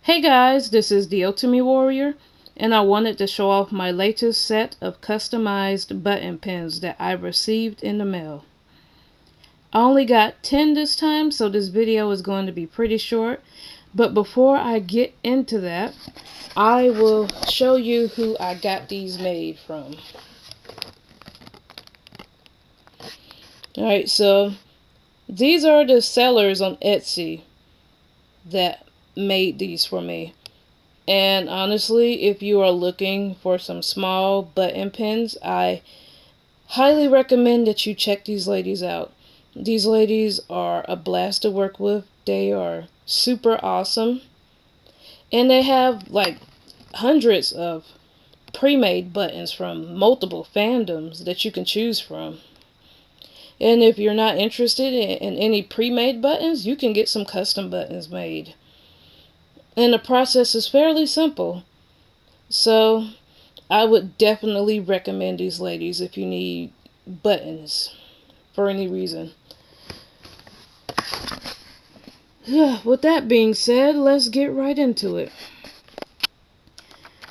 Hey guys, this is the Otome Warrior, and I wanted to show off my latest set of customized button pins that I received in the mail. I only got 10 this time, so this video is going to be pretty short. But before I get into that, I will show you who I got these made from. Alright, so these are the sellers on Etsy that made these for me. And honestly, if you are looking for some small button pins, I highly recommend that you check these ladies out. These ladies are a blast to work with. They are super awesome. And they have like hundreds of pre-made buttons from multiple fandoms that you can choose from. And if you're not interested in any pre-made buttons, you can get some custom buttons made. And the process is fairly simple. So I would definitely recommend these ladies if you need buttons for any reason. With that being said, let's get right into it.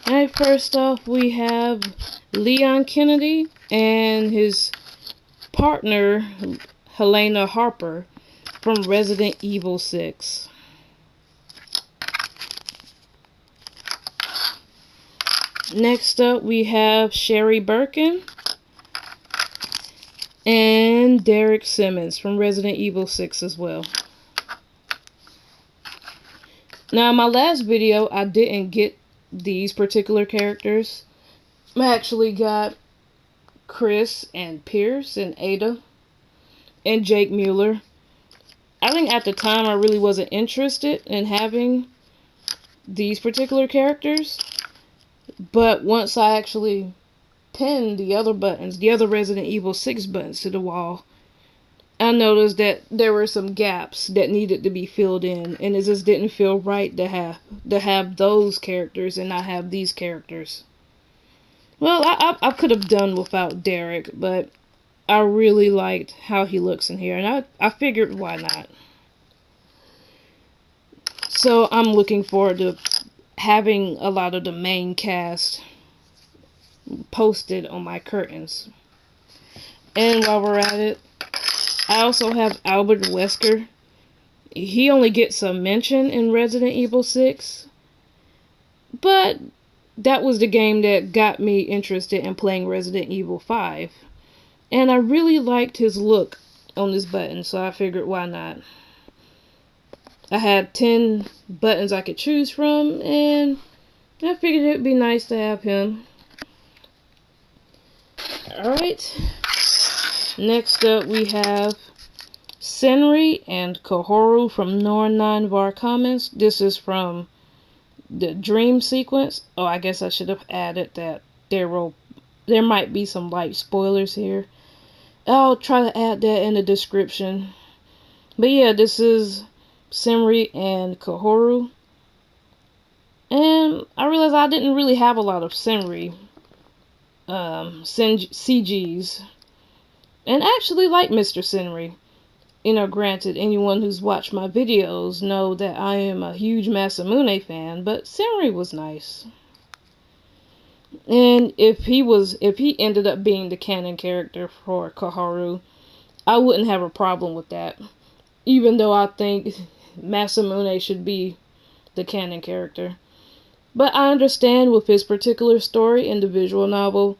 Alright, first off we have Leon Kennedy and his partner Helena Harper from Resident Evil 6. Next up we have Sherry Birkin and Derek Simmons from Resident Evil 6 as well. Now in my last video I didn't get these particular characters. I actually got Chris and Pierce and Ada and Jake Mueller. I think at the time I really wasn't interested in having these particular characters. But once I actually pinned the other buttons, the other Resident Evil 6 buttons to the wall, I noticed that there were some gaps that needed to be filled in, and it just didn't feel right to have those characters and not have these characters. Well, I could have done without Derek, but I really liked how he looks in here, and I figured why not. So I'm looking forward to having a lot of the main cast posted on my curtains. And while we're at it, I also have Albert Wesker. He only gets a mention in Resident Evil 6, but that was the game that got me interested in playing Resident Evil 5. And I really liked his look on this button, so I figured why not. I had 10 buttons I could choose from, and I figured it'd be nice to have him. Alright. Next up we have Senri and Kahoru from Nor9var Comments. This is from the dream sequence. Oh, I guess I should have added that there might be some light spoilers here. I'll try to add that in the description. But yeah, this is Senri and Kahoru. And I realized I didn't really have a lot of Senri CGs. And I actually like Mr. Senri. You know, granted, anyone who's watched my videos know that I am a huge Masamune fan, but Senri was nice. And if he ended up being the canon character for Kahoru, I wouldn't have a problem with that. Even though I think Masamune should be the canon character. But I understand with his particular story in the visual novel,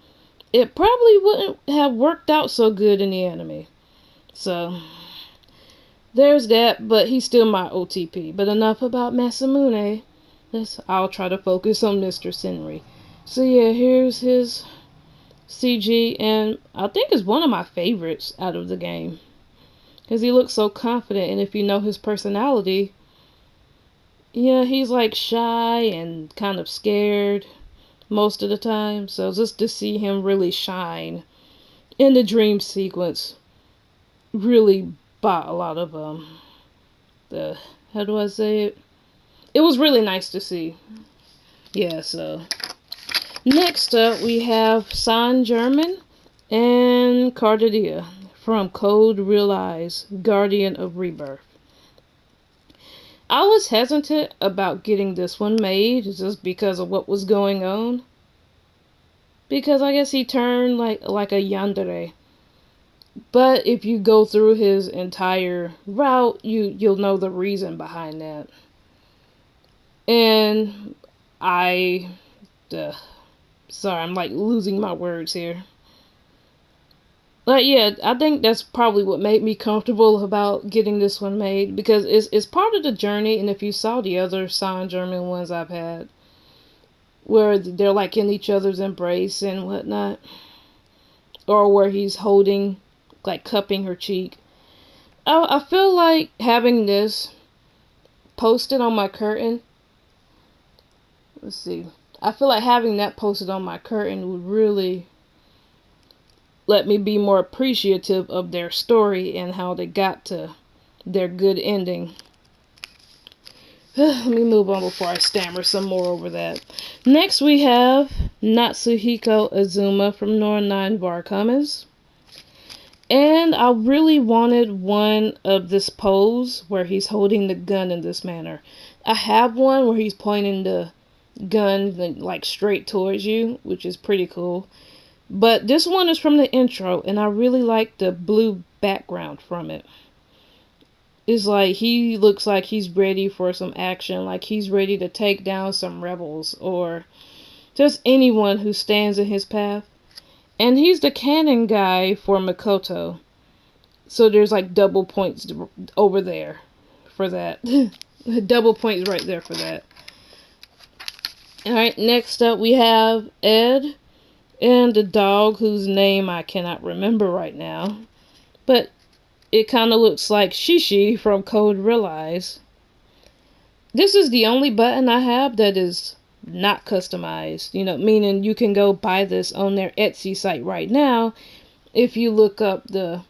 it probably wouldn't have worked out so good in the anime. So there's that, but he's still my OTP. But enough about Masamune. I'll try to focus on Mr. Senri. So yeah, here's his CG, and I think it's one of my favorites out of the game. Because he looks so confident, and if you know his personality, yeah, he's like shy and kind of scared most of the time. So just to see him really shine in the dream sequence really bought a lot of how do I say it? It was really nice to see. Yeah, so next up we have San German and Cardidia from Code Realize, Guardian of Rebirth. I was hesitant about getting this one made just because of what was going on. Because I guess he turned like a yandere. But if you go through his entire route, you'll know the reason behind that. And I sorry, I'm like losing my words here. But yeah, I think that's probably what made me comfortable about getting this one made, because it's part of the journey. And if you saw the other Saint Germain ones I've had, where they're like in each other's embrace and whatnot, or where he's holding, like cupping her cheek, I feel like having this posted on my curtain. Let's see. I feel like having that posted on my curtain would really let me be more appreciative of their story and how they got to their good ending. Let me move on before I stammer some more over that. Next we have Natsuhiko Azuma from Nor 9 Varkamis. And I really wanted one of this pose where he's holding the gun in this manner. I have one where he's pointing the gun like straight towards you, which is pretty cool. But this one is from the intro, and I really like the blue background from it. It's like he looks like he's ready for some action, like he's ready to take down some rebels or just anyone who stands in his path. And he's the canon guy for Mikoto. So there's like double points over there for that. Double points right there for that. Alright, next up we have Ed and the dog whose name I cannot remember right now. But it kind of looks like Shishi from Code Realize. This is the only button I have that is not customized. You know, meaning you can go buy this on their Etsy site right now if you look up the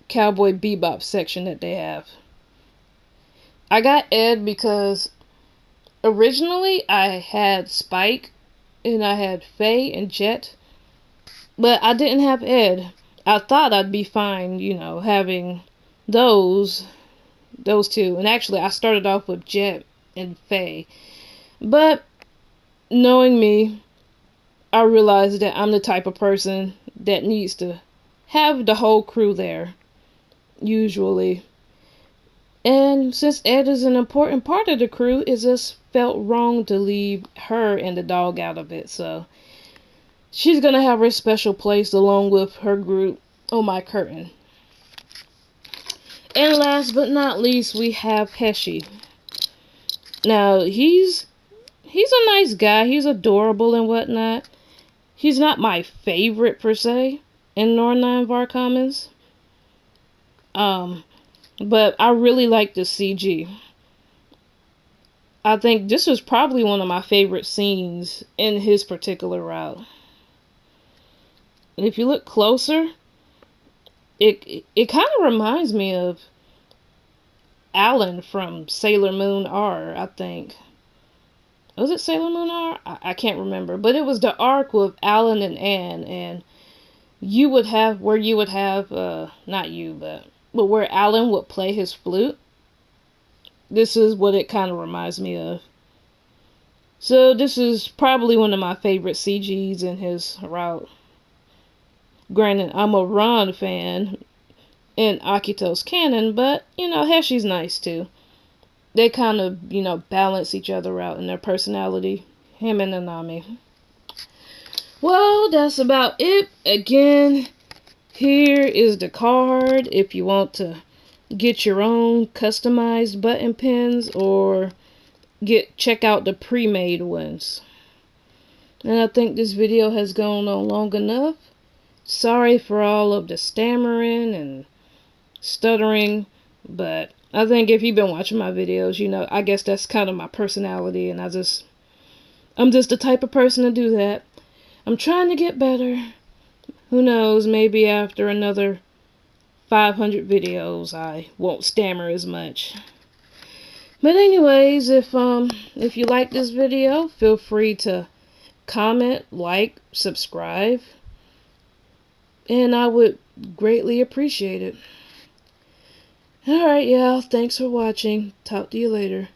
Cowboy Bebop section that they have. I got Ed because originally I had Spike and I had Faye and Jet, but I didn't have Ed. I thought I'd be fine, you know, having those two. And actually I started off with Jet and Faye. But knowing me, I realized that I'm the type of person that needs to have the whole crew there, usually. And since Ed is an important part of the crew, it just felt wrong to leave her and the dog out of it. So she's gonna have her special place along with her group on my curtain. And last but not least, we have Heshi. Now, he's a nice guy. He's adorable and whatnot. He's not my favorite per se in Nor 9 Varkamis. But I really like the CG. I think this was probably one of my favorite scenes in his particular route. And if you look closer, it kind of reminds me of Alan from Sailor Moon R, I think. Was it Sailor Moon R? I can't remember. But it was the arc with Alan and Anne, and you would have, not you, but where Alan would play his flute. This is what it kind of reminds me of. So this is probably one of my favorite CGs in his route. Granted, I'm a Ron fan in Akito's canon, but, you know, Heshi's nice too. They kind of, you know, balance each other out in their personality. Him and Nanami. Well, that's about it. Again, here is the card if you want to get your own customized button pins or check out the pre-made ones. And I think this video has gone on long enough. Sorry for all of the stammering and stuttering, but I think if you've been watching my videos, you know, I guess that's kind of my personality, and I'm just the type of person to do that. I'm trying to get better. Who knows, maybe after another 500 videos I won't stammer as much. But anyways, if you like this video, feel free to comment, like, subscribe, and I would greatly appreciate it. Alright, y'all. Thanks for watching. Talk to you later.